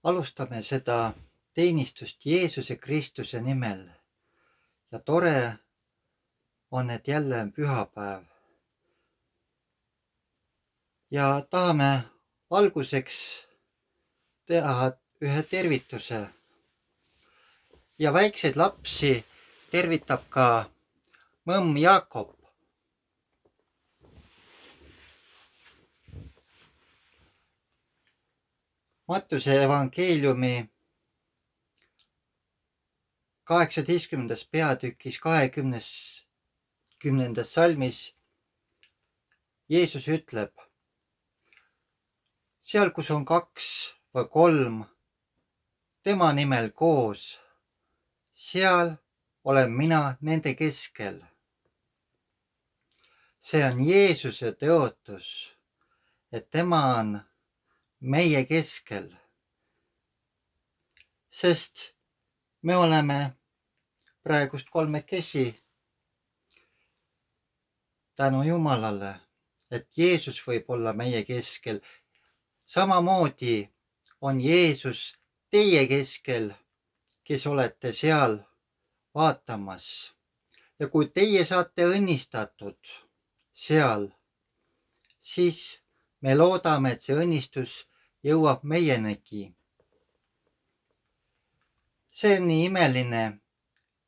Alustame seda teenistust Jeesuse Kristuse nimel ja tore on, et jälle on pühapäev. Ja tahame alguseks teha ühe tervituse. Ja väikseid lapsi tervitab ka mõmm Jaakob. Mattuse evangeeliumi 18. peatükis 20. salmis Jeesus ütleb: seal, kus on 2 või 3 tema nimel koos, seal olen mina nende keskel. See on Jeesuse tõotus, et tema on meie keskel. Sest me oleme praegust 3 tänu Jumalale, et Jeesus võib olla meie keskel. Samamoodi on Jeesus teie keskel, kes olete seal vaatamas. Ja kui teie saate õnnistatud seal, siis me loodame, et see õnnistus jõuab meienegi. See on nii imeline,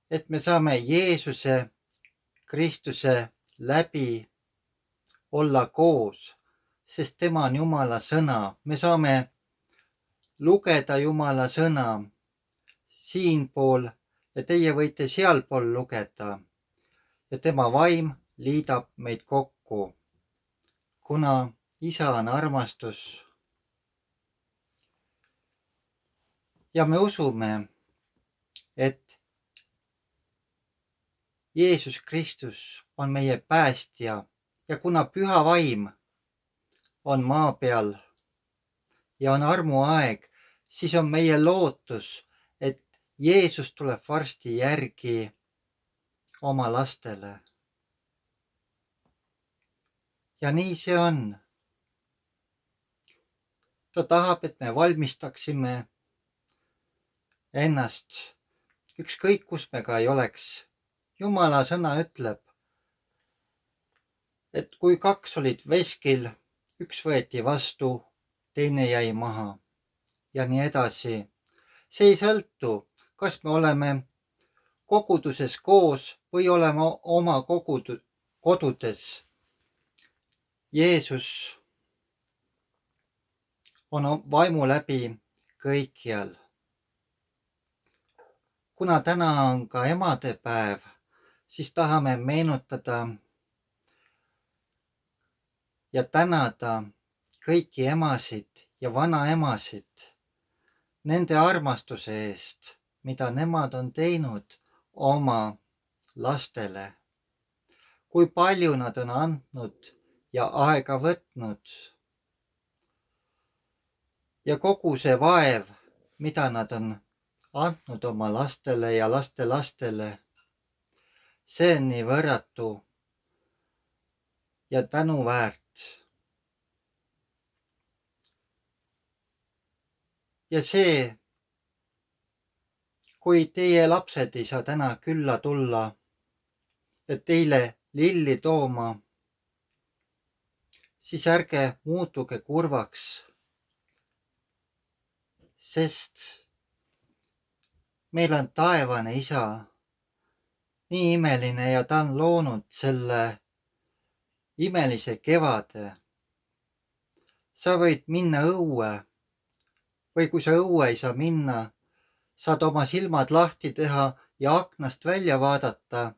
et me saame Jeesuse Kristuse läbi olla koos, sest tema on Jumala sõna. Me saame lugeda Jumala sõna siinpool ja teie võite sealpool lugeda. Ja tema vaim liidab meid kokku, kuna Isa on armastus. Ja me usume, et Jeesus Kristus on meie päästja ja kuna püha vaim on maa peal ja on armuaeg, siis on meie lootus, et Jeesus tuleb varsti järgi oma lastele. Ja nii see on. Ta tahab, et me valmistaksime ennast ükskõik kus me ka ei oleks. Jumala sõna ütleb, et kui 2 olid veskil, 1 võeti vastu, teine jäi maha ja nii edasi. See ei sõltu, kas me oleme koguduses koos või oleme oma kodudes. Jeesus on vaimu läbi kõikjal. Kuna täna on ka emadepäev, siis tahame meenutada ja tänada kõiki emasid ja vanaemasid nende armastuse eest, mida nemad on teinud oma lastele. Kui palju nad on andnud ja aega võtnud. Ja kogu see vaev, mida nad on andnud oma lastele ja lastelastele, see on nii võrratu ja tänuväärt. Ja see, kui teie lapsed ei saa täna külla tulla, et teile lilli tooma, siis ärge muutuge kurvaks, sest meil on taevane Isa, nii imeline ja ta on loonud selle imelise kevade. Sa võid minna õue või kui sa õue ei saa minna, saad oma silmad lahti teha ja aknast välja vaadata.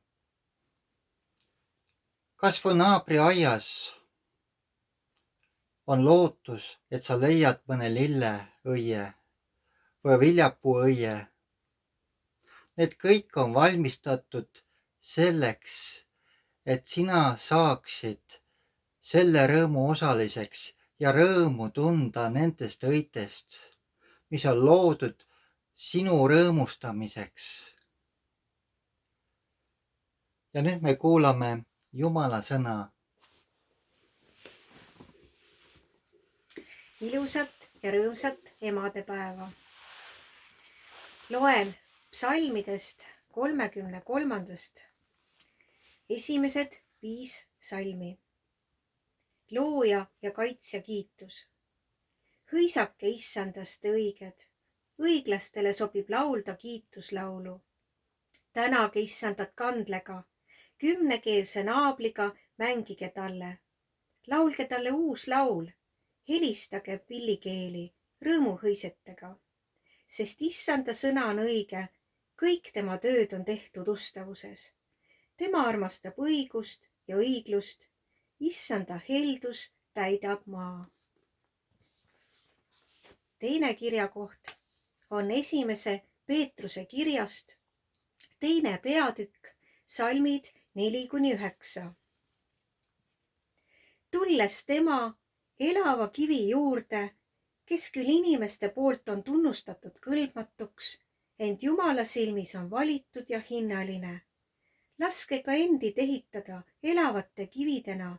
Kas või naabri aias on lootus, et sa leiad mõne lilleõie või viljapuuõie. Need kõik on valmistatud selleks, et sina saaksid selle rõõmu osaliseks ja rõõmu tunda nendest õitest, mis on loodud sinu rõõmustamiseks. Ja nüüd me kuulame Jumala sõna. Ilusat ja rõõmsat emadepäeva. Loen psalmidest 33. esimesed 5 salmi. Looja ja kaitsja kiitus. Hõisake issandast õiged. Õiglastele sobib laulda kiituslaulu. Tänage issandat kandlega. 10-keelse naabliga mängige talle. Laulge talle uus laul. Helistage pillikeeli rõõmuhõisetega. Sest issanda sõna on õige. Kõik tema tööd on tehtud ustavuses. Tema armastab õigust ja õiglust. Issanda heldus täidab maa. Teine kirjakoht on 1. Peetruse kirjast, 2. peatükk, salmid 4-9. Tulles tema elava kivi juurde, kes küll inimeste poolt on tunnustatud kõlbmatuks, ent Jumala silmis on valitud ja hinnaline. Laske ka endid ehitada elavate kividena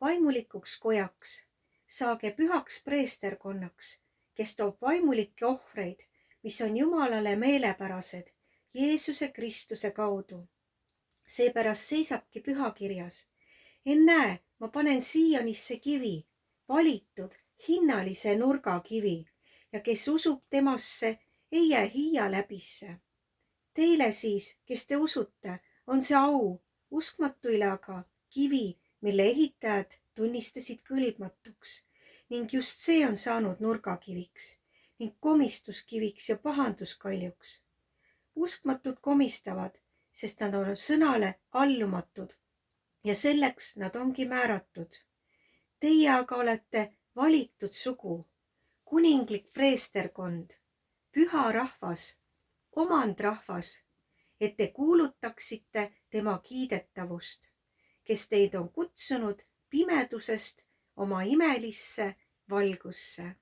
vaimulikuks kojaks. Saage pühaks preesterkonnaks, kes toob vaimulikke ohvreid, mis on Jumalale meelepärased Jeesuse Kristuse kaudu. Seepärast seisabki pühakirjas. Ennäe, ma panen Siionisse kivi, valitud, hinnalise nurgakivi, ja kes usub temasse, ei jää hiia läbisse. Teile siis, kes te usute, on see au, uskmatuile aga kivi, mille ehitajad tunnistasid kõlbmatuks, ning just see on saanud nurgakiviks ning komistuskiviks ja pahanduskaljuks. Uskmatud komistavad, sest nad on sõnale allumatud ja selleks nad ongi määratud. Teie aga olete valitud sugu, kuninglik preesterkond, püha rahvas, omandrahvas, et te kuulutaksite tema kiidetavust, kes teid on kutsunud pimedusest oma imelisse valgusse.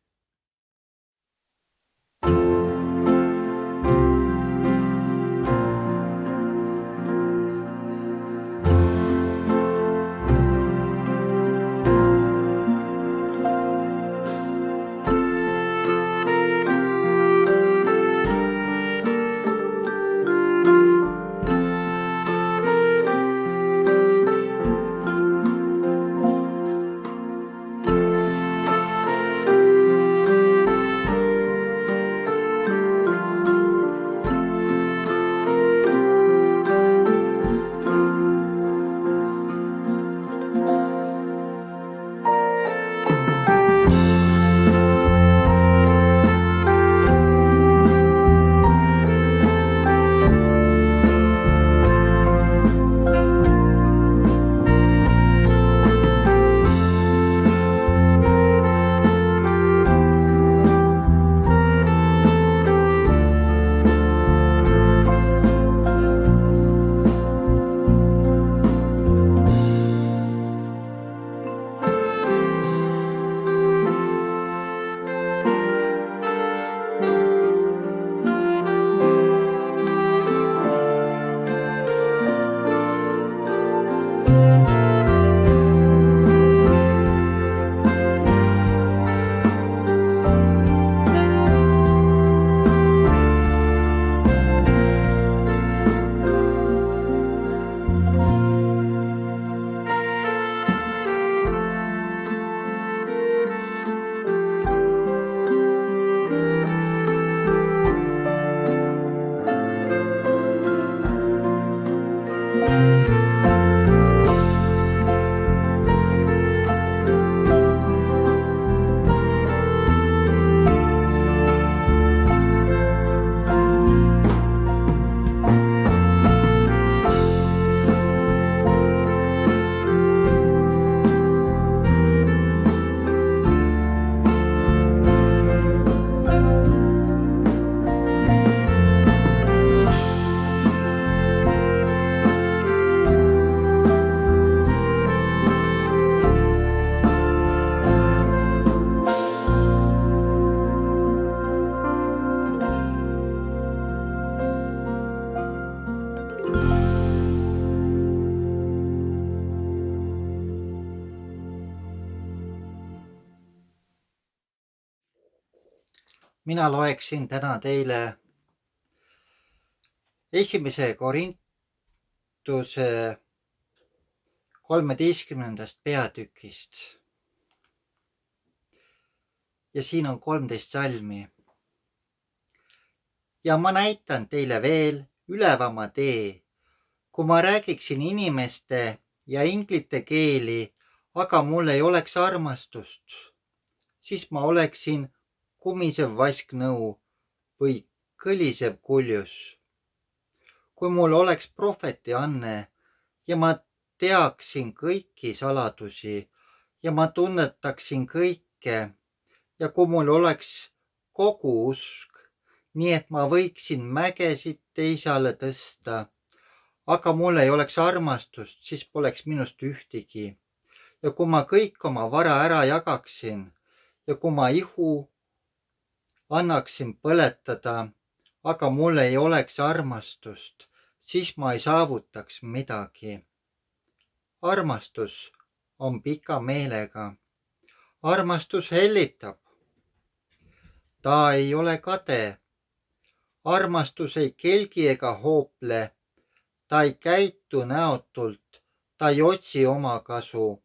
Mina loeksin täna teile 1. Korintuse 13. peatükist. Ja siin on 13 salmi. Ja ma näitan teile veel ülevama tee, kui ma räägiksin inimeste ja inglite keeli, aga mul ei oleks armastust, siis ma oleksin kumisev vasknõu või kõlisev kuljus. Kui mul oleks prohveti anne ja ma teaksin kõiki saladusi ja ma tunnetaksin kõike ja kui mul oleks kogu usk, nii et ma võiksin mägesid teisale tõsta, aga mul ei oleks armastust, siis poleks minust ühtegi. Ja kui ma kõik oma vara ära jagaksin ja kui ma ihu annaksin põletada, aga mul ei oleks armastust, siis ma ei saavutaks midagi. Armastus on pika meelega. Armastus hellitab. Ta ei ole kade. Armastus ei kelgi ega hoople. Ta ei käitu näotult. Ta ei otsi oma kasu.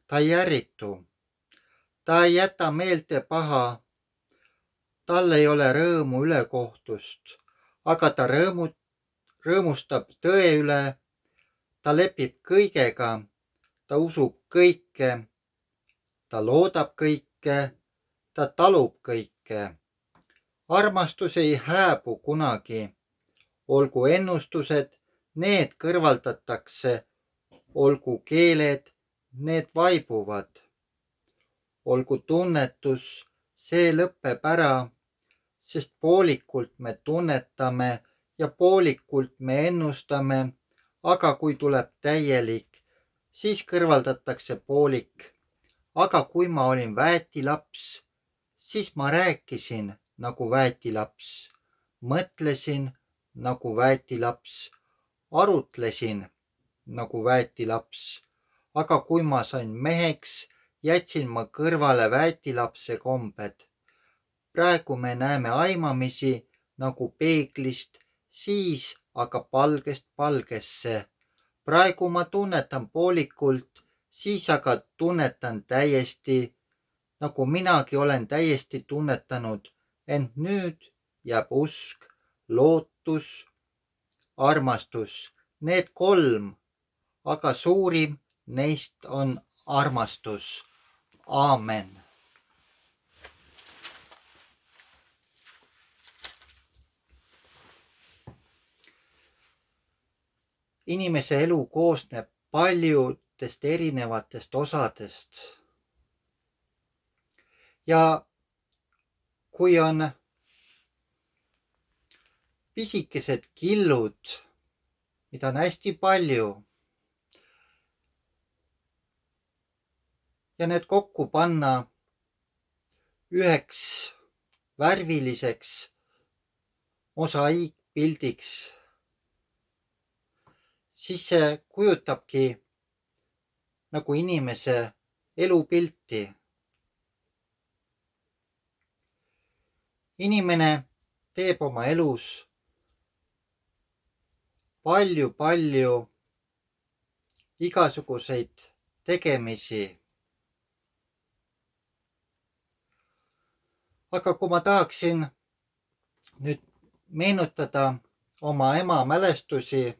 Ta ei ärritu. Ta ei jäta meelde paha. Tal ei ole rõõmu ülekohtust, aga ta rõõmustab tõe üle. Ta lepib kõigega. Ta usub kõike. Ta loodab kõike. Ta talub kõike. Armastus ei hääbu kunagi. Olgu ennustused, need kõrvaldatakse. Olgu keeled, need vaibuvad. Olgu tunnetus, see lõpeb ära, sest poolikult me tunnetame ja poolikult me ennustame, aga kui tuleb täielik, siis kõrvaldatakse poolik. Aga kui ma olin väetilaps, siis ma rääkisin nagu väetilaps, mõtlesin nagu väetilaps, arutlesin nagu väetilaps, aga kui ma sain meheks, jätsin ma kõrvale väetilapse kombed. Praegu me näeme aimamisi nagu peeglist, siis aga palgest palgesse. Praegu ma tunnetan poolikult, siis aga tunnetan täiesti, nagu minagi olen täiesti tunnetanud, ent nüüd jääb usk, lootus, armastus, need 3, aga suurim neist on armastus. Aamen. Inimese elu koosneb paljudest erinevatest osadest. Ja kui on pisikesed killud, mida on hästi palju, ja need kokku panna üheks värviliseks mosaiikpildiks, siis see kujutabki nagu inimese elupilti. Inimene teeb oma elus palju igasuguseid tegemisi. Aga kui ma tahaksin nüüd meenutada oma ema mälestusi,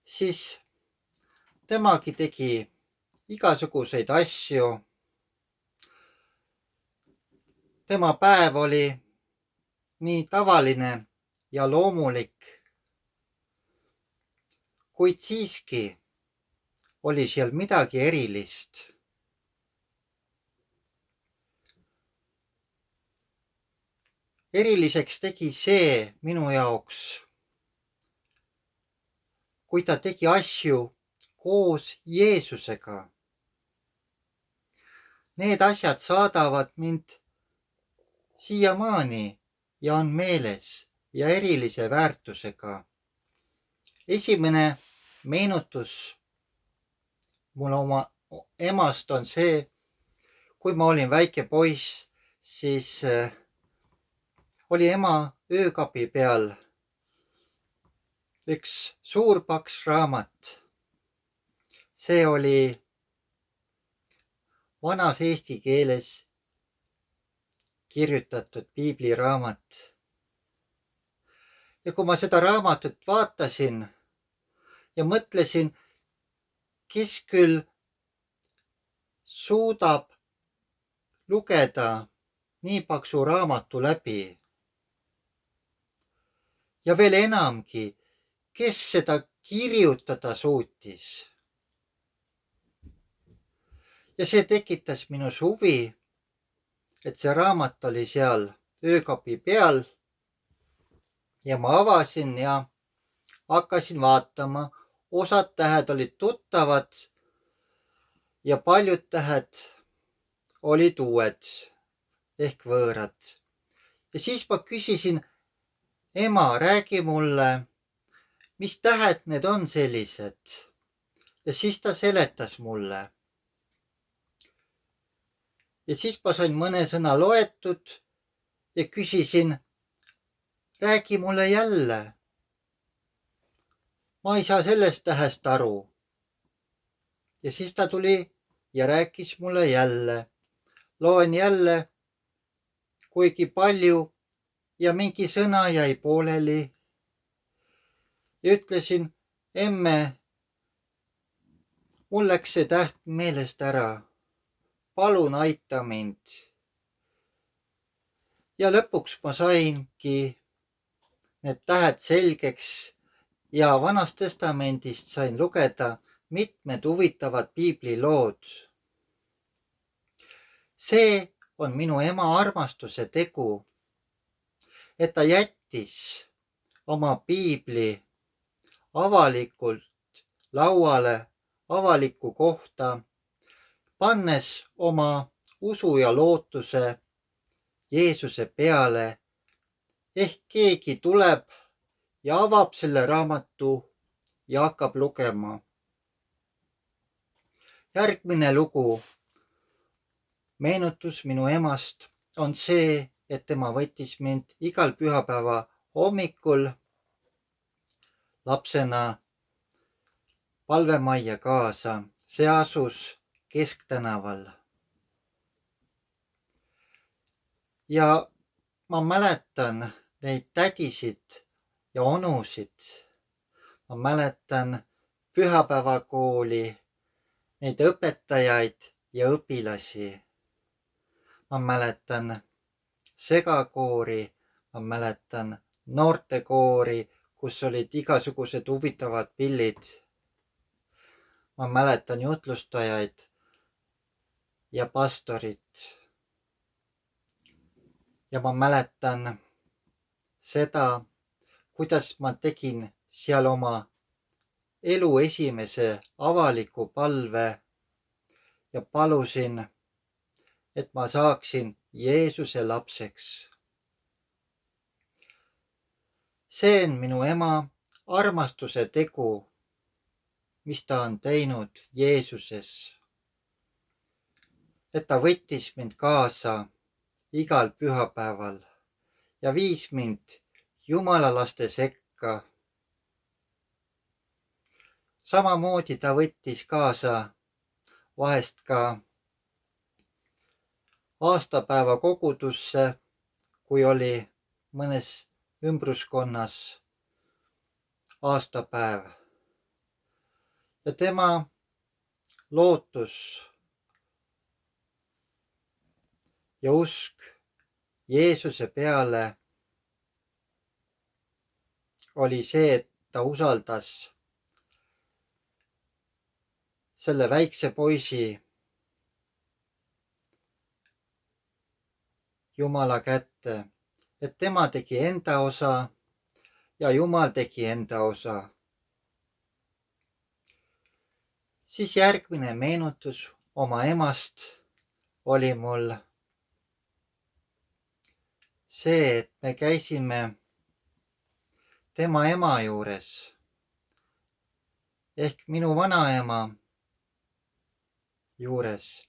siis temagi tegi igasuguseid asju. Tema päev oli nii tavaline ja loomulik, kuid siiski oli seal midagi erilist. Eriliseks tegi see minu jaoks, kui ta tegi asju koos Jeesusega. Need asjad saadavad mind siiamaani ja on meeles ja erilise väärtusega. Esimene meenutus mul oma emast on see, kui ma olin väike poiss, siis oli ema öökapi peal üks suur paks raamat. See oli vanas eesti keeles kirjutatud piibliraamat. Ja kui ma seda raamatut vaatasin ja mõtlesin, kes küll suudab lugeda nii paksu raamatu läbi. Ja veel enamgi, kes seda kirjutada suutis. Ja see tekitas minus huvi, et see raamat oli seal öökapi peal ja ma avasin ja hakkasin vaatama. Osad tähed olid tuttavad ja paljud tähed olid uued ehk võõrad. Ja siis ma küsisin, ema, räägi mulle, mis tähed need on sellised? Ja siis ta seletas mulle. Ja siis ma sain mõne sõna loetud ja küsisin, räägi mulle jälle. Ma ei saa sellest tähest aru. Ja siis ta tuli ja rääkis mulle jälle. Loen jälle, kuigi palju ja mingi sõna jäi pooleli. Ja ütlesin, emme, mul läks see täht meelest ära. Palun aita mind. Ja lõpuks ma saingi need tähed selgeks ja Vanast Testamendist sain lugeda mitmed huvitavad piiblilood. See on minu ema armastuse tegu, et ta jättis oma piibli avalikult lauale, avalikku kohta, pannes oma usu ja lootuse Jeesuse peale. Ehk keegi tuleb ja avab selle raamatu ja hakkab lugema. Järgmine lugu, meenutus minu emast, on see, et tema võttis mind igal pühapäeva hommikul lapsena palvemajja kaasa. See asus Kesktänaval. Ja ma mäletan neid tädisid ja onusid. Ma mäletan pühapäevakooli, neid õpetajaid ja õpilasi. Ma mäletan segakoori, ma mäletan noortekoori, kus olid igasugused huvitavad pillid. Ma mäletan jutlustajaid ja pastorit. Ja ma mäletan seda, kuidas ma tegin seal oma elu esimese avaliku palve ja palusin, et ma saaksin Jeesuse lapseks. See on minu ema armastuse tegu, mis ta on teinud Jeesuses. Et ta võttis mind kaasa igal pühapäeval ja viis mind Jumala laste sekka. Samamoodi ta võttis kaasa vahest ka aastapäeva kogudusse, kui oli mõnes ümbruskonnas aastapäev. Ja tema lootus ja usk Jeesuse peale oli see, et ta usaldas selle väikse poisi Jumala kätte, et tema tegi enda osa ja Jumal tegi enda osa. Siis järgmine meenutus oma emast oli mul see, et me käisime tema ema juures ehk minu vanaema juures.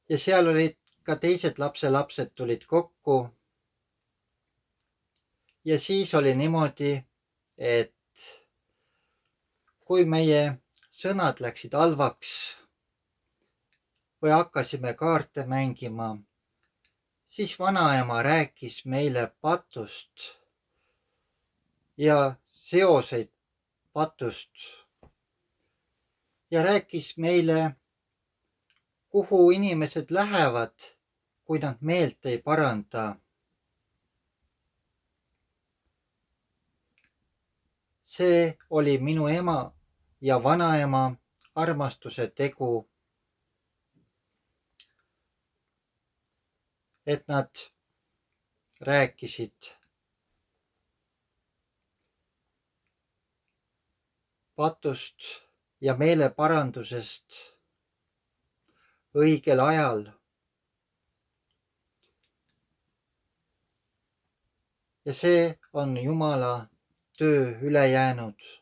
Ja seal olid ka teised lapselapsed tulid kokku. Ja siis oli niimoodi, et kui meie sõnad läksid halvaks või hakkasime kaarte mängima, siis vanaema rääkis meile patust ja seoseid patust ja rääkis meile, kuhu inimesed lähevad, kui nad meelt ei paranda. See oli minu ema ja vanaema armastuse tegu, et nad rääkisid patust ja meeleparandusest õigel ajal. Ja see on Jumala töö üle jäänud.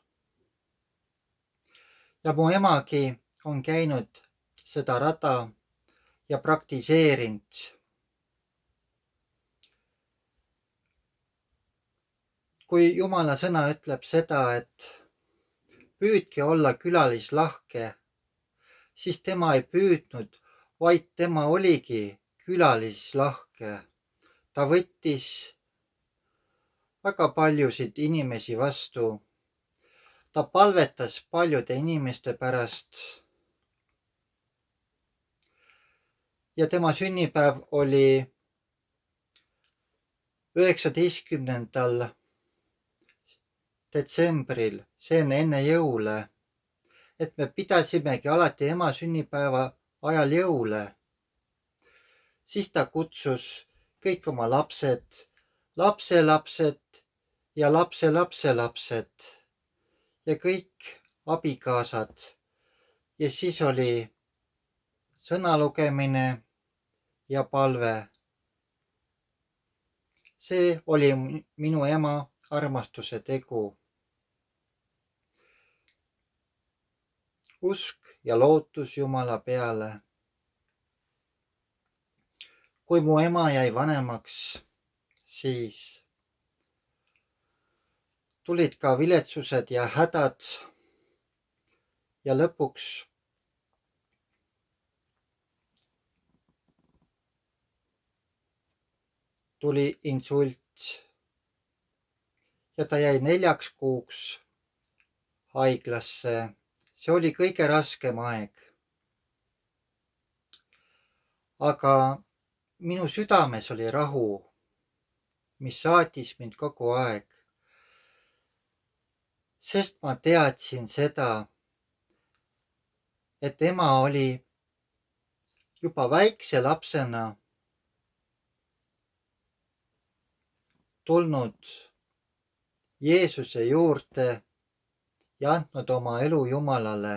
Ja mu emagi on käinud seda rada ja praktiseerinud. Kui Jumala sõna ütleb seda, et püüdke olla külalislahke, siis tema ei püüdnud, vaid tema oligi külalislahke. Ta võttis väga paljusid inimesi vastu. Ta palvetas paljude inimeste pärast. Ja tema sünnipäev oli 19. detsembril, see on enne jõule, et me pidasimegi alati ema sünnipäeva ajal jõule. Siis ta kutsus kõik oma lapsed, lapselapsed ja lapselapselapsed ja kõik abikaasad. Ja siis oli sõna lugemine ja palve. See oli minu ema armastuse tegu. Usk ja lootus Jumala peale. Kui mu ema jäi vanemaks, siis tulid ka viletsused ja hädad ja lõpuks tuli insult ja ta jäi 4 kuuks haiglasse. See oli kõige raskem aeg. Aga minu südames oli rahu, mis saatis mind kogu aeg. Sest ma teadsin seda, et ema oli juba väikse lapsena tulnud Jeesuse juurde ja andnud oma elu Jumalale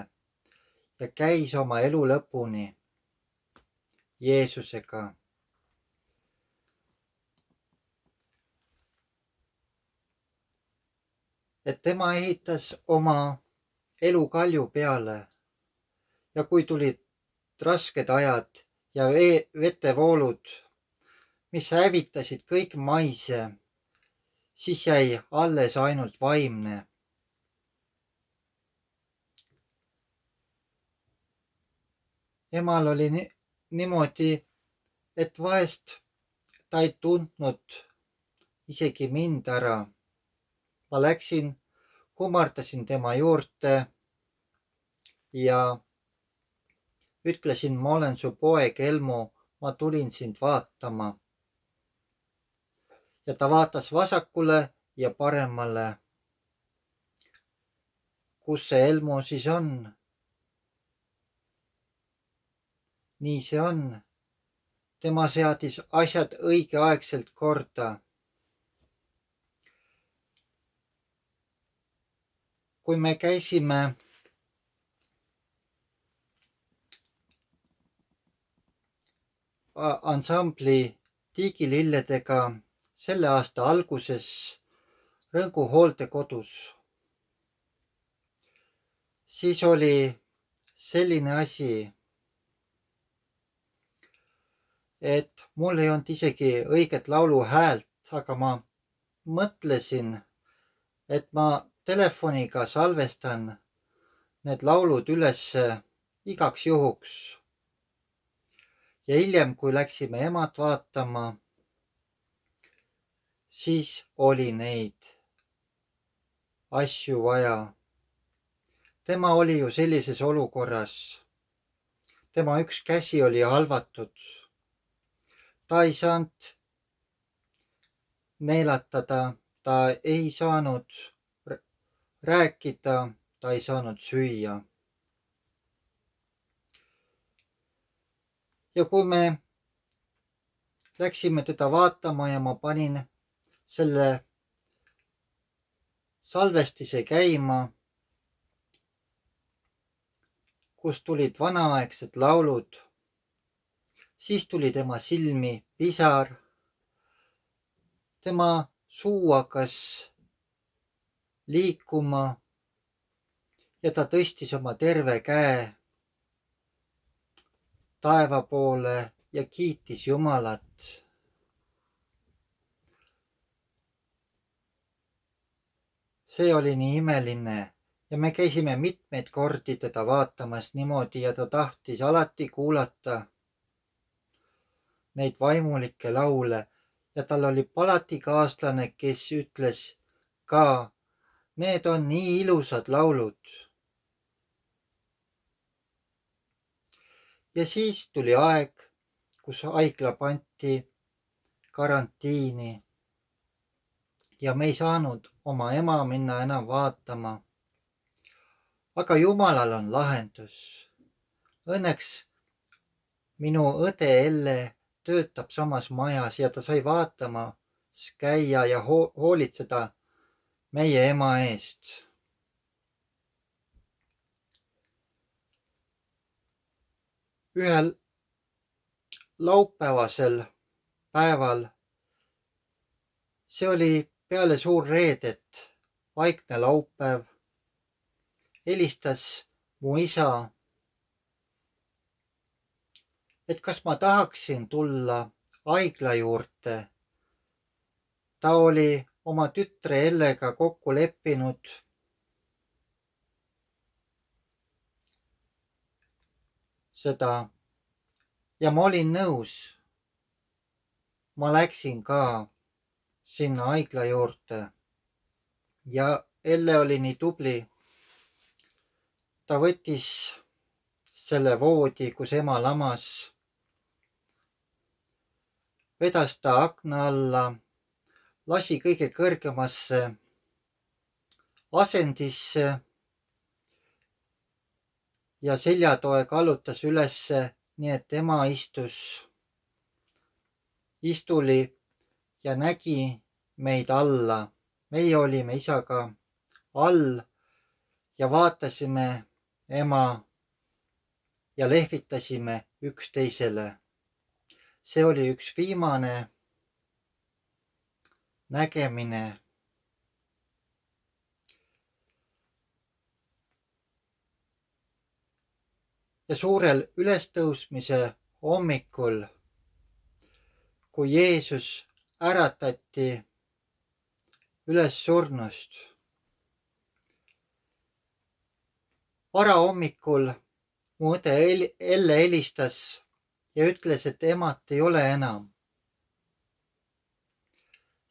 ja käis oma elu lõpuni Jeesusega. Et tema ehitas oma elu kalju peale ja kui tulid rasked ajad ja vetevoolud, mis hävitasid kõik maise, siis jäi alles ainult vaimne. Emal oli niimoodi, et vahest ta ei tundnud isegi mind ära. Ma läksin, kummardasin tema juurde ja ütlesin, ma olen su poeg Elmo, ma tulin sind vaatama. Ja ta vaatas vasakule ja paremale. Kus see Elmo siis on? Nii see on. Tema seadis asjad õigeaegselt korda. Kui me käisime ansambli Tiigililledega selle aasta alguses Rõngu hooldekodus, siis oli selline asi, et mul ei olnud isegi õiget laulu häält, aga ma mõtlesin, et ma telefoniga salvestan need laulud üles igaks juhuks. Ja hiljem, kui läksime emad vaatama, siis oli neid asju vaja. Tema oli ju sellises olukorras. Tema üks käsi oli halvatud. Ta ei saanud neelatada, ta ei saanud rääkida, ta ei saanud süüa. Ja kui me läksime teda vaatama ja ma panin selle salvestise käima, kus tulid vanaaegsed laulud, siis tuli tema silmi pisar. Tema suu hakkas liikuma ja ta tõstis oma terve käe taeva poole ja kiitis Jumalat. See oli nii imeline ja me käisime mitmeid kordi teda vaatamas niimoodi ja ta tahtis alati kuulata neid vaimulikke laule ja tal oli alati kaaslane, kes ütles ka, need on nii ilusad laulud. Ja siis tuli aeg, kus haigla pandi karantiini ja me ei saanud oma ema minna enam vaatama. Aga Jumalal on lahendus. Õnneks minu õde Elle töötab samas majas ja ta sai vaatamas käia ja hoolitseda meie ema eest. Ühel laupäevasel päeval, see oli peale suurreedet, vaikne laupäev, helistas mu isa, et kas ma tahaksin tulla haigla juurde. Ta oli oma tütre Ellega kokku leppinud seda ja ma olin nõus. Ma läksin ka sinna haigla juurde ja Elle oli nii tubli. Ta võttis selle voodi, kus ema lamas, vedas ta akna alla, lasi kõige kõrgemasse asendisse ja seljatoe kallutas ülesse, nii et ema istus istuli ja nägi meid alla. Meie olime isaga all ja vaatasime ema ja lehvitasime üksteisele. See oli üks viimane nägemine. Ja suurel ülestõusmise hommikul, kui Jeesus äratati üles surnust, varahommikul mu õde Elle helistas ja ütles, et emat ei ole enam.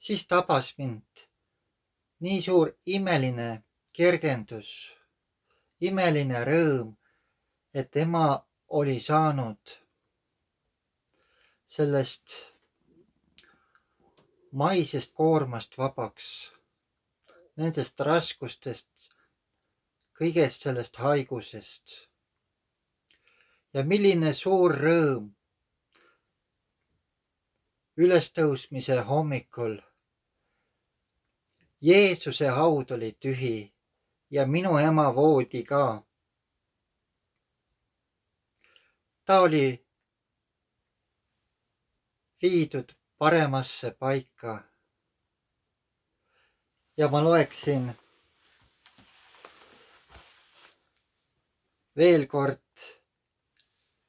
Siis tabas mind nii suur imeline kergendus, imeline rõõm, et ema oli saanud sellest maisest koormast vabaks, nendest raskustest, kõigest sellest haigusest. Ja milline suur rõõm ülestõusmise hommikul. Jeesuse haud oli tühi ja minu ema voodi ka. Ta oli viidud paremasse paika. Ja ma loeksin veel kord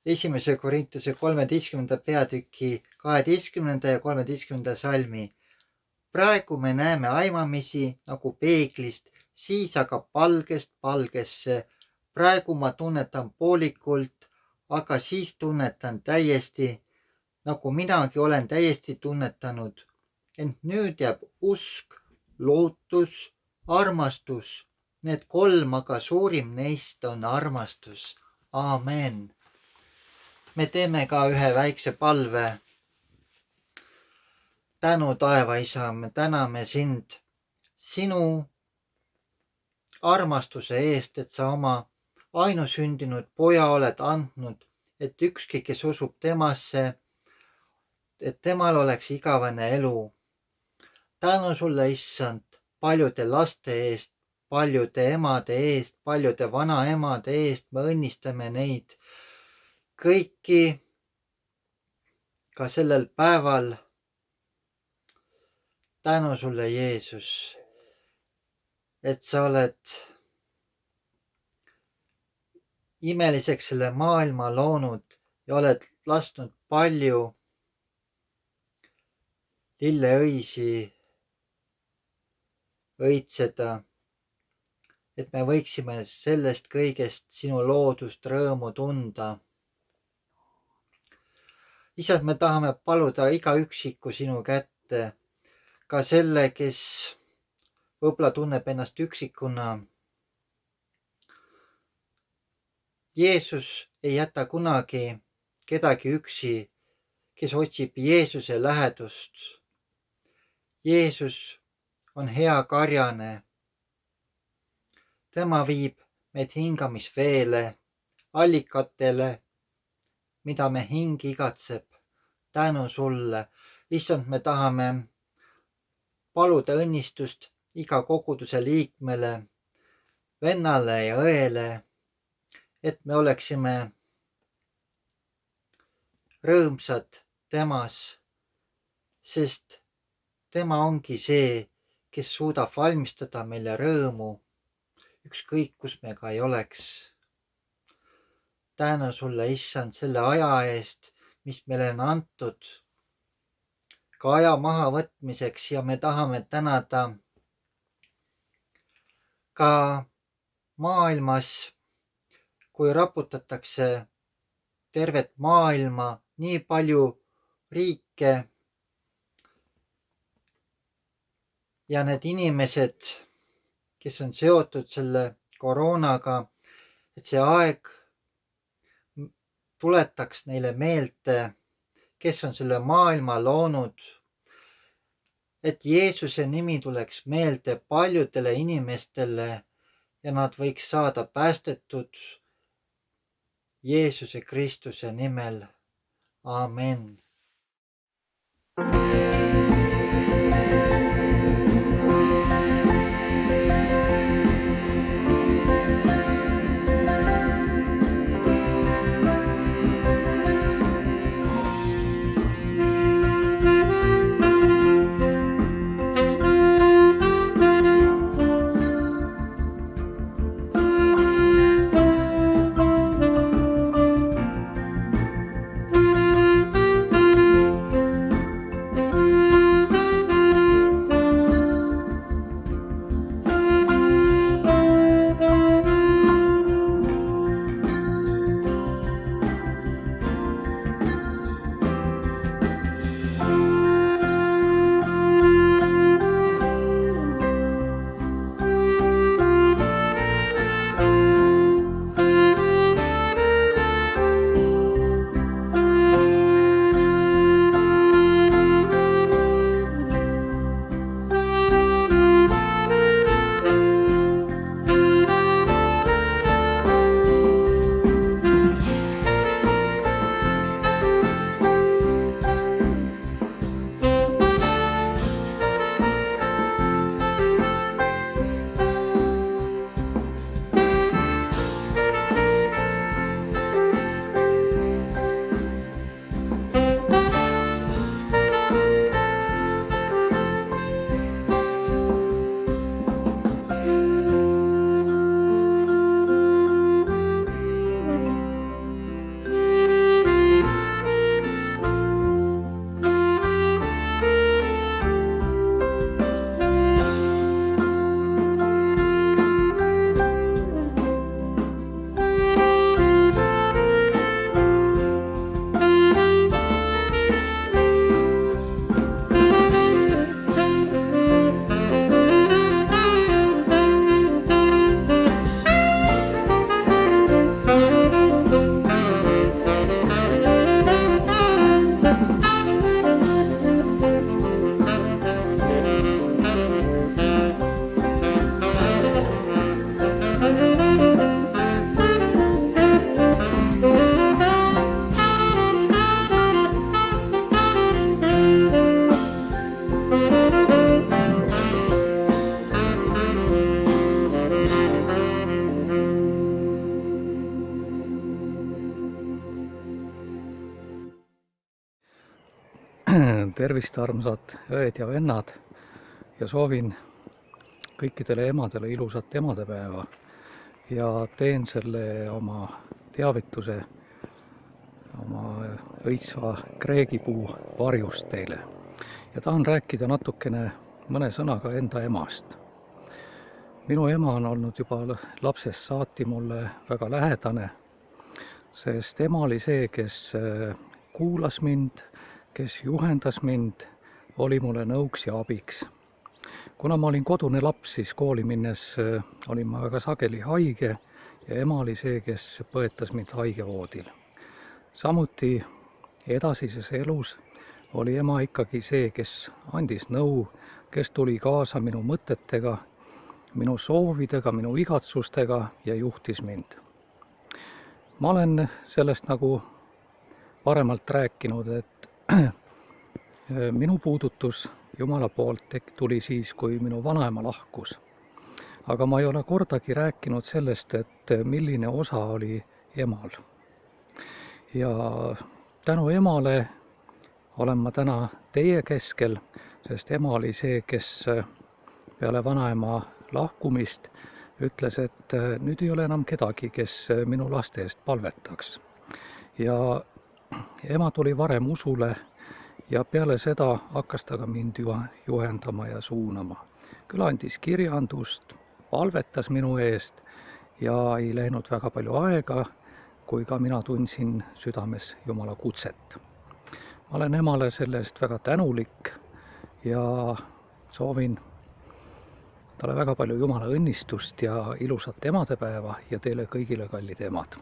1. Korintuse 13. peatüki 12. ja 13. salmi. Praegu me näeme aimamisi nagu peeglist, siis aga palgest palgesse, praegu ma tunnetan poolikult, aga siis tunnetan täiesti, nagu minagi olen täiesti tunnetanud. Ent nüüd jääb usk, lootus, armastus. Need 3, aga suurim neist on armastus. Aamen. Me teeme ka ühe väikse palve. Tänu, taevaisa, me täname sind sinu armastuse eest, et sa oma ainusündinud poja oled andnud, et ükski, kes usub temasse, et temal oleks igavene elu. Tänu sulle, issand, paljude laste eest, paljude emade eest, paljude vanaemade eest, me õnnistame neid kõiki ka sellel päeval. Tänu sulle, Jeesus, et sa oled imeliseks selle maailma loonud ja oled lasknud palju lilleõisi õitseda, et me võiksime sellest kõigest sinu loodust rõõmu tunda. Isad, me tahame paluda iga üksiku sinu kätte, ka selle, kes võib-olla tunneb ennast üksikuna. Jeesus ei jäta kunagi kedagi üksi, kes otsib Jeesuse lähedust. Jeesus on hea karjane. Tema viib meid hingamisveele, allikatele, mida me hing igatseb. Tänu sulle. Issand, me tahame paluda õnnistust iga koguduse liikmele, vennale ja õele, et me oleksime rõõmsad temas, sest tema ongi see, kes suudab valmistada meile rõõmu, ükskõik kus me ka ei oleks. Tänu sulle, issand, selle aja eest, mis meile on antud, ka aja mahavõtmiseks, ja me tahame tänada ka maailmas, kui raputatakse tervet maailma, nii palju riike ja need inimesed, kes on seotud selle koroonaga, et see aeg tuletaks neile meelde, kes on selle maailma loonud, et Jeesuse nimi tuleks meelde paljudele inimestele ja nad võiks saada päästetud Jeesuse Kristuse nimel. Aamen. Tervist, armsad õed ja vennad, ja soovin kõikidele emadele ilusat emadepäeva ja teen selle oma teavituse oma õitsva kreegipuu varjust teile. Ja tahan rääkida natukene mõne sõnaga enda emast. Minu ema on olnud juba lapsest saati mulle väga lähedane, sest ema oli see, kes kuulas mind, kes juhendas mind, oli mulle nõuks ja abiks. Kuna ma olin kodune laps, siis kooli minnes olin ma väga sageli haige ja ema oli see, kes põetas mind haigevoodil. Samuti edasises elus oli ema ikkagi see, kes andis nõu, kes tuli kaasa minu mõtetega, minu soovidega, minu igatsustega ja juhtis mind. Ma olen sellest nagu varemalt rääkinud, et minu puudutus Jumala poolt tuli siis, kui minu vanaema lahkus. Aga ma ei ole kordagi rääkinud sellest, et milline osa oli emal. Ja tänu emale olen ma täna teie keskel, sest ema oli see, kes peale vanaema lahkumist ütles, et nüüd ei ole enam kedagi, kes minu laste eest palvetaks. Ja ema tuli varem usule ja peale seda hakkas ta ka mind juhendama ja suunama. Küll andis kirjandust, palvetas minu eest ja ei läinud väga palju aega, kui ka mina tundsin südames Jumala kutset. Ma olen emale selle eest väga tänulik ja soovin talle väga palju Jumala õnnistust ja ilusat emadepäeva ja teile kõigile, kallid emad.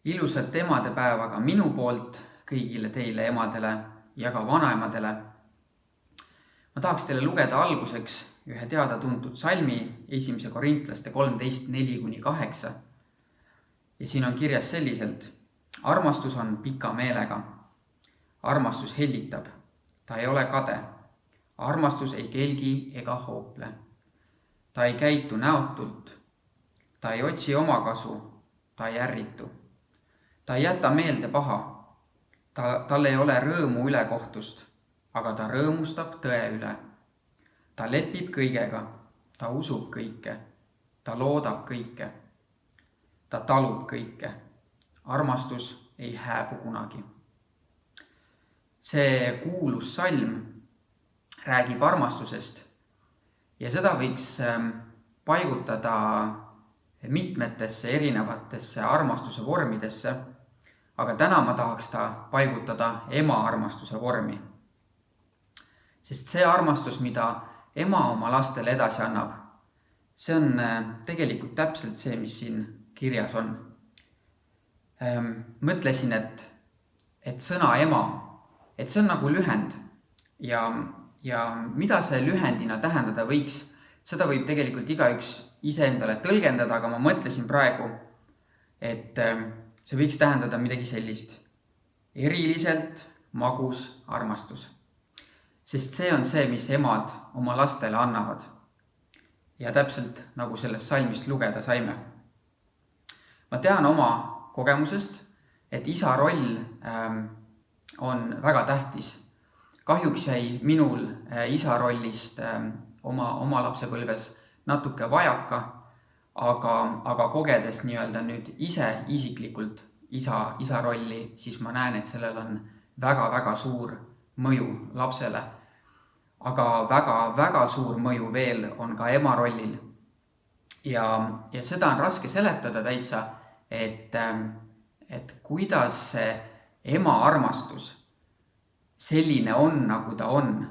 Ilusat emadepäeva ka minu poolt kõigile teile emadele ja ka vanaemadele. Ma tahaks teile lugeda alguseks ühe teada-tuntud salmi 1. Korintlaste 13:4-8. Ja siin on kirjas selliselt: armastus on pika meelega. Armastus hellitab. Ta ei ole kade. Armastus ei kelgi ega hoople. Ta ei käitu näotult. Ta ei otsi omakasu. Ta ei ärritu. Ta ei jäta meelde paha. Tal ei ole rõõmu ülekohtust, aga ta rõõmustab tõe üle. Ta lepib kõigega. Ta usub kõike. Ta loodab kõike. Ta talub kõike. Armastus ei hääbu kunagi. see kuulus salm räägib armastusest ja seda võiks paigutada mitmetesse erinevatesse armastuse vormidesse, aga täna ma tahaks ta paigutada ema armastuse vormi. Sest see armastus, mida ema oma lastele edasi annab, see on tegelikult täpselt see, mis siin kirjas on. Mõtlesin, et sõna ema, et see on nagu lühend ja mida see lühendina tähendada võiks, seda võib tegelikult igaüks iseendale tõlgendada, aga ma mõtlesin praegu, et see võiks tähendada midagi sellist. Eriliselt magus armastus. Sest see on see, mis emad oma lastele annavad. Ja täpselt nagu sellest salmist lugeda saime. Ma tean oma kogemusest, et isa roll on väga tähtis. Kahjuks jäi minul isa rollist oma lapsepõlves natuke vajaka, aga kogedes nii-öelda nüüd ise isiklikult isa rolli, siis ma näen, et sellel on väga-väga suur mõju lapsele. Aga väga-väga suur mõju veel on ka ema rollil. Ja seda on raske seletada täitsa, et kuidas see ema armastus selline on, nagu ta on.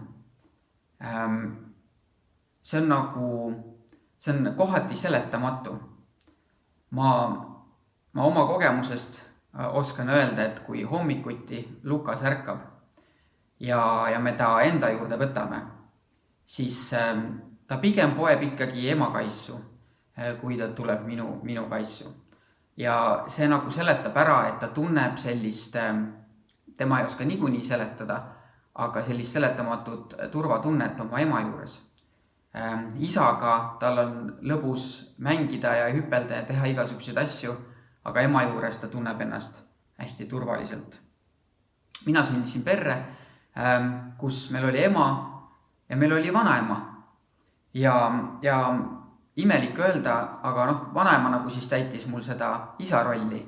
See on kohati seletamatu. Ma oma kogemusest oskan öelda, et kui hommikuti Lukas ärkab ja me ta enda juurde võtame, siis ta pigem poeb ikkagi ema kaissu, kui ta tuleb minu kaissu. Ja see nagu seletab ära, et ta tunneb sellist, tema ei oska niikuinii seletada, aga sellist seletamatut turvatunnet oma ema juures. Isaga tal on lõbus mängida ja hüpelda ja teha igasuguseid asju, aga ema juures ta tunneb ennast hästi turvaliselt. Mina sündisin perre, kus meil oli ema ja meil oli vanaema. Ja imelik öelda, aga vanaema nagu siis täitis mul seda isa rolli,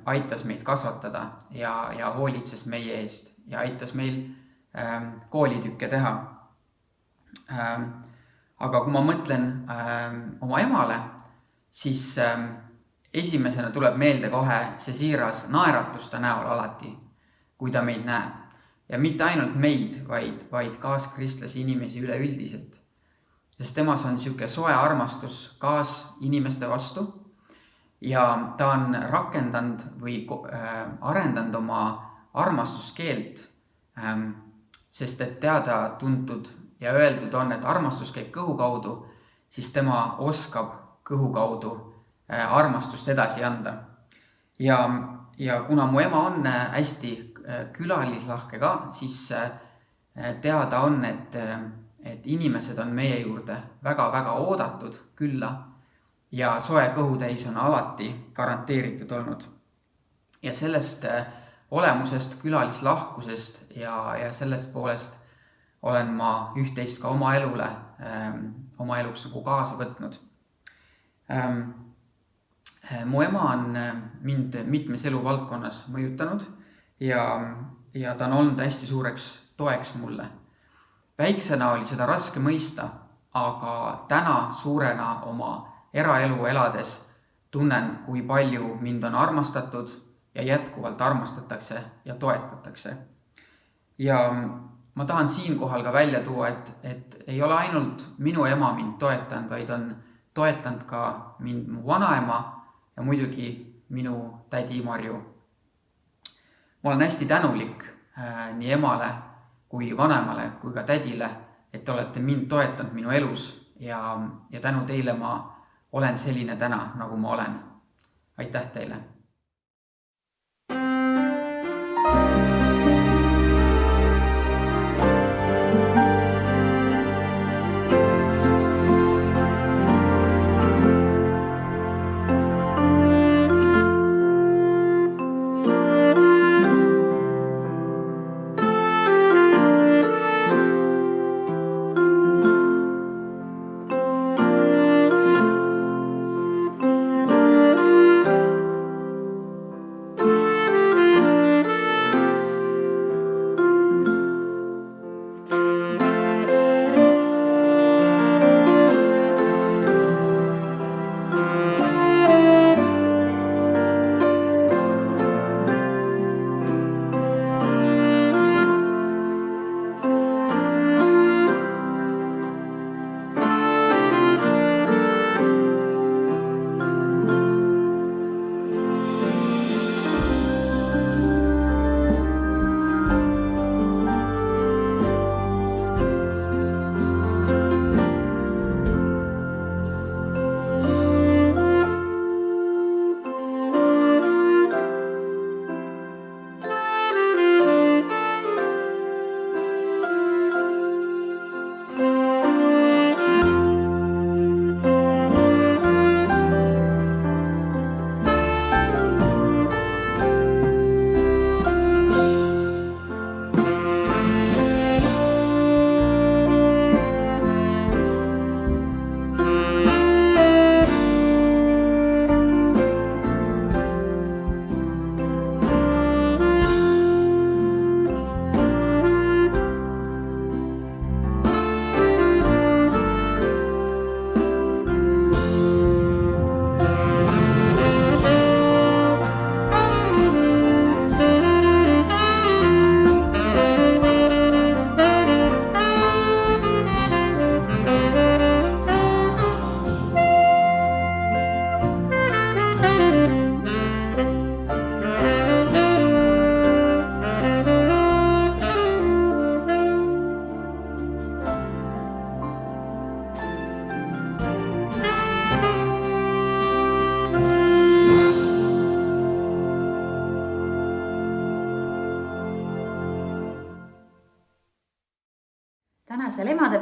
aitas meid kasvatada ja hoolitses meie eest ja aitas meil koolitükke teha. Aga kui ma mõtlen oma emale, siis esimesena tuleb meelde kohe see siiras naeratus ta näol alati, kui ta meid näeb. Ja mitte ainult meid, vaid kaaskristlasi inimesi üleüldiselt. Sest temas on siuke soe armastus kaasinimeste vastu ja ta on rakendanud või arendanud oma armastuskeelt, sest et teada tuntud ja öeldud on, et armastus käib kõhu kaudu, siis tema oskab kõhu kaudu armastust edasi anda. Ja kuna mu ema on hästi külalislahke ka, siis teada on, et inimesed on meie juurde väga-väga oodatud külla ja soe kõhutäis on alati garanteeritud olnud. Ja sellest olemusest, külalislahkusest ja sellest poolest olen ma üht-teist ka oma eluks nagu kaasa võtnud. Mu ema on mind mitmes eluvaldkonnas mõjutanud ja ta on olnud hästi suureks toeks mulle. Väiksena oli seda raske mõista, aga täna suurena oma eraelu elades tunnen, kui palju mind on armastatud ja jätkuvalt armastatakse ja toetatakse. Ja ma tahan siinkohal ka välja tuua, et ei ole ainult minu ema mind toetanud, vaid on toetanud ka mind mu vanaema ja muidugi minu tädi Marju. Ma olen hästi tänulik nii emale kui vanemale kui ka tädile, et olete mind toetanud minu elus ja tänu teile ma olen selline täna, nagu ma olen. Aitäh teile!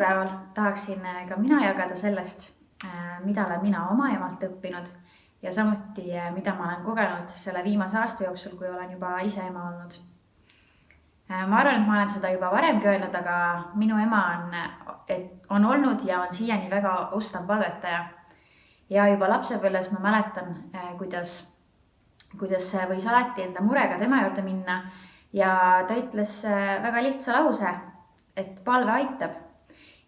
emadepäeval tahaksin ka mina jagada sellest, mida olen mina oma emalt õppinud ja samuti, mida ma olen kogenud selle viimase aasta jooksul, kui olen juba ise ema olnud. Ma arvan, et ma olen seda juba varemgi öelnud, aga minu ema on olnud ja on siiani väga ustav palvetaja. Ja juba lapsepõlves ma mäletan, kuidas võis alati enda murega tema juurde minna ja ta ütles väga lihtsa lause, et palve aitab.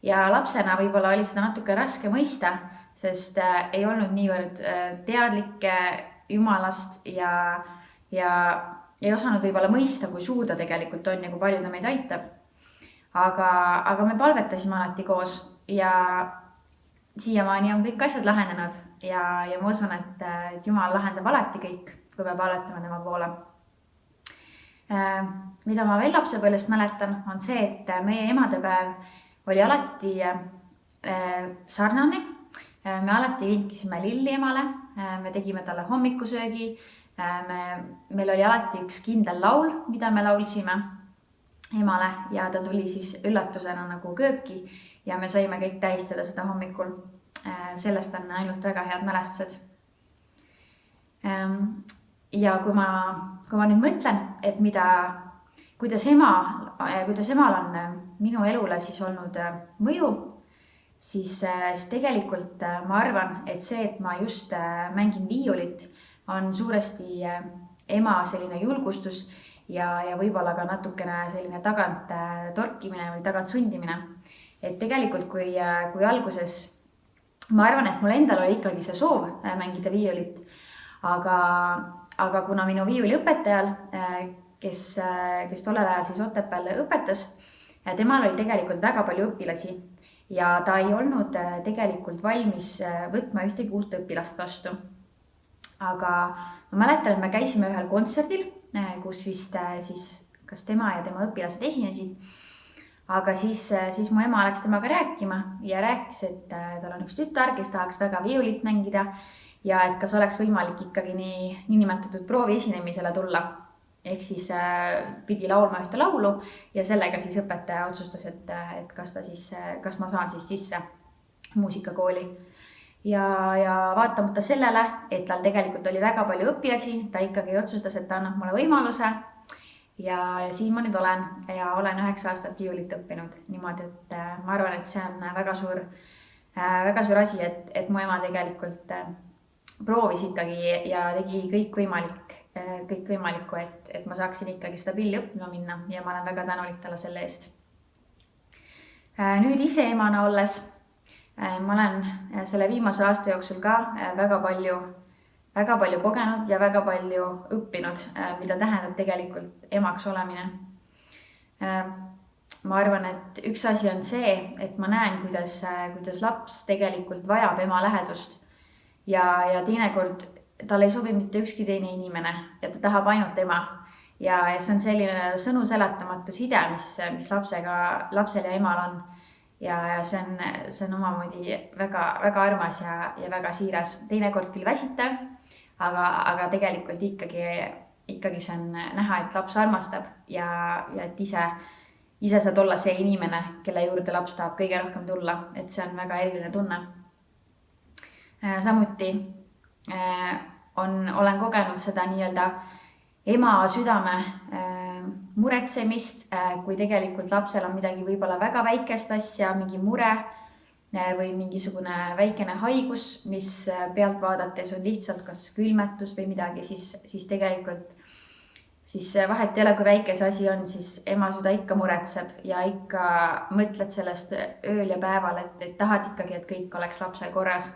Ja lapsena võib-olla oli seda natuke raske mõista, sest ei olnud niivõrd teadlik Jumalast ja ei osanud võib-olla mõista, kui suur ta tegelikult on ja kui palju ta meid aitab. Aga me palvetasime alati koos ja siiamaani on kõik asjad lahenenud ja ma usun, et Jumal lahendab alati kõik, kui me palvetame tema poole. Mida ma veel lapsepõlvest mäletan, on see, et meie emadepäev oli alati sarnane. Me alati kinkisime lilli emale, me tegime talle hommikusöögi, meil oli alati üks kindel laul, mida me laulsime emale ja ta tuli siis üllatusena nagu kööki ja me saime kõik tähistada seda hommikul. Sellest on ainult väga head mälestused. Ja kui ma nüüd mõtlen, et kuidas emal on minu elule siis olnud mõju, siis tegelikult ma arvan, et see, et ma just mängin viiulit, on suuresti ema selline julgustus ja võib-olla ka natukene selline tagant torkimine või tagant sundimine. Et tegelikult kui alguses, ma arvan, et mul endal oli ikkagi see soov mängida viiulit, aga kuna minu viiuliõpetajal, kes tollel ajal siis Otepääl õpetas, temal oli tegelikult väga palju õpilasi ja ta ei olnud tegelikult valmis võtma ühtegi uut õpilast vastu. Aga ma mäletan, et me käisime ühel kontserdil, kus vist siis kas tema ja tema õpilased esinesid. Aga siis mu ema läks temaga rääkima ja rääkis, et tal on üks tütar, kes tahaks väga viiulit mängida ja et kas oleks võimalik ikkagi nii nimetatud proovi esinemisele tulla. Ehk siis pidi laulma ühte laulu ja sellega siis õpetaja otsustas, et kas ma saan siis sisse muusikakooli. Ja vaatamata sellele, et tal tegelikult oli väga palju õpilasi, ta ikkagi otsustas, et ta annab mulle võimaluse. Ja siin ma nüüd olen ja olen 9 aastat viiulit õppinud niimoodi, et ma arvan, et see on väga suur asi, et mu ema tegelikult proovis ikkagi ja tegi kõik võimalikku, et ma saaksin ikkagi seda pilli õppima minna ja ma olen väga tänulik talle selle eest. Nüüd ise emana olles, ma olen selle viimase aasta jooksul ka väga palju kogenud ja väga palju õppinud, mida tähendab tegelikult emaks olemine. Ma arvan, et üks asi on see, et ma näen, kuidas laps tegelikult vajab ema lähedust ja teinekord tal ei sobi mitte ükski teine inimene ja ta tahab ainult ema. Ja see on selline sõnu seletamatu side, mis lapsel ja emal on. Ja see on omamoodi väga, väga armas ja väga siiras. Teinekord küll väsitav, aga tegelikult ikkagi see on näha, et laps armastab ja et ise saad olla see inimene, kelle juurde laps tahab kõige rohkem tulla, et see on väga eriline tunne. Samuti olen kogenud seda nii-öelda ema südame muretsemist, kui tegelikult lapsel on midagi võib-olla väga väikest asja, mingi mure või mingisugune väikene haigus, mis pealt vaadates on lihtsalt kas külmetus või midagi, siis tegelikult vahet ei ole, kui väike see asi on, siis ema süda ikka muretseb ja ikka mõtled sellest ööl ja päeval, et tahad ikkagi, et kõik oleks lapsel korras.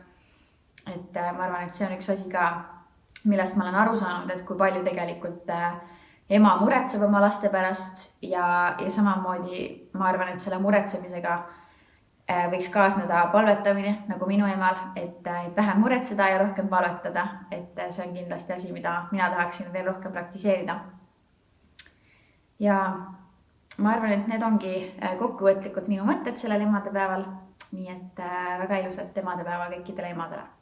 Et ma arvan, et see on üks asi ka, millest ma olen aru saanud, et kui palju tegelikult ema muretseb oma laste pärast ja samamoodi ma arvan, et selle muretsemisega võiks kaasneda palvetamine nagu minu emal, et vähem muretseda ja rohkem palvetada, et see on kindlasti asi, mida mina tahaksin veel rohkem praktiseerida. Ja ma arvan, et need ongi kokkuvõtlikult minu mõtted sellel emadepäeval, nii et väga ilusat emadepäeva kõikidele emadele.